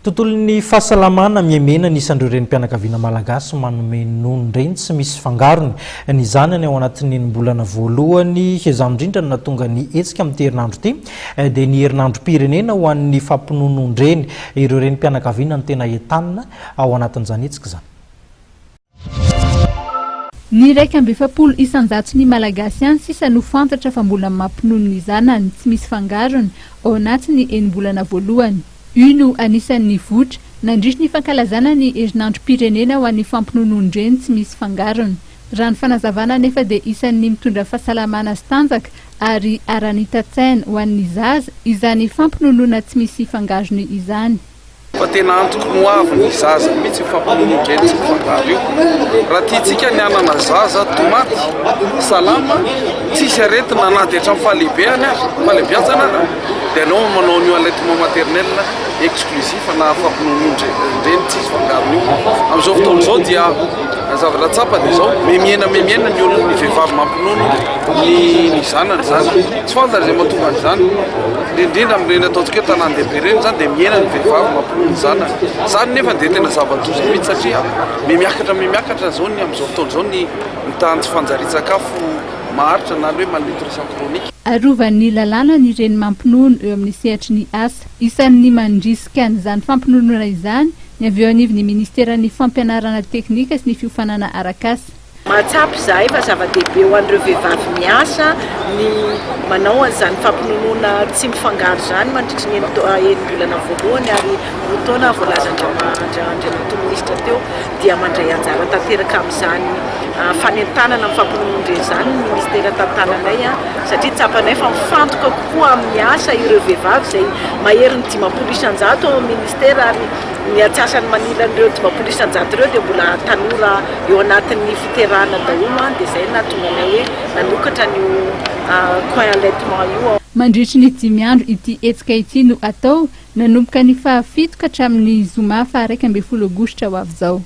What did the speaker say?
Tontolon'ny fahasalamana mihena ny isan'ireo renim-pianakaviana Malagasy manome nono-dreny tsy misy fangarony ny zanany ao anatin'ny enim-bolana voalohany izay indrindra no nahatonga ny hetsika amin'ity herinandro ity dia ny herinandrom-pirenena ho an'ny fampinonoan-dreny ireo renim-pianakaviana ny tena entanina ao anatin'izany hetsika izany. Ny 1.7 isan-jato ny Malagasy any sisa no fantatra fa mbola mampinono ny zanany tsy misy fangarony ao anatin'ny enim-bolana voalohany. Io no anisan'ny votra nandrisy ny fankalazana ny herinandrom-pirenena ho an'ny fampinonoan-dreny tsy misy fangarony. Raha ny fanazavana nefa dia isan'ny mitondra fahasalamana sy tanjaka ary ara-tsaina ho an'ny zaza izany fampinonoana tsy misy fangarony izany. Fa tena antoko moavy ny zaza mihitsy fampinonoan-dreny tsy mifangaro io. Raha tiantsika ny anana zaza tomaty salama tsisy aretina na dia hatramin'ny fahalehibeany fahalehibeazana dia anao manao ny allaitement maternel exclusif na fampinonoan-dreny tsisy fangarony io. Amin'izao fotoana izao dia zavatra tsapa dia izao mihena ny olona ny vehivavy mampinono ny zanany zany tsy fantatra izay mahatonga an'izany indrindra amin'ireny ataontsika hoe tanàn-dehibe ireny zany dia mihena ny vehivavy mampinono ny zanany zany nefa dia tena zava-doza mihitsy satria miakatra zao ny amin'izao fotoana izao ny tany tsy fanjarian-tsakafo maharitra na hoe malnutrition chronique. Arovan'ny lalàna ny reny mampinono eo amin'ny sehatry ny asa isan'ny mandrisika n'izany fampinonoana izany ny avy eo anivon'ny ministeran'ny fampianarana teknika sy ny fiofanana arak'asa. Mahatsapy izahay fa zava-dehibe ho an'ireo vehivavy miasa ny manao an'izany fampinonoana tsy mifangaro izany mandritra ny enim-bolana voalohany ary fotoana voalazan-dreny minisitra teo dia mandray anjara tanteraka amin'izany fanentanana amin'ny fampinonoan-dreny izany ny ministera tantananay satria tsapanay fa mifantoka kokoa amin'ny asa ireo vehivavy izay mahery ny 10 isan-jato ao amin'ny ministera ary ny atsasany manilan'ireo 10 isan-jato ireo dia mbola tanora eo anatin'ny fiterana daholo dia izay nahatonganay hoe nanokatra ny coin allaitement io. Mandritry ny 10 andro ity hetsika ity no atao nanomboka ny 7 hatramin'ny zoma 1 Aogositra ho avy izao.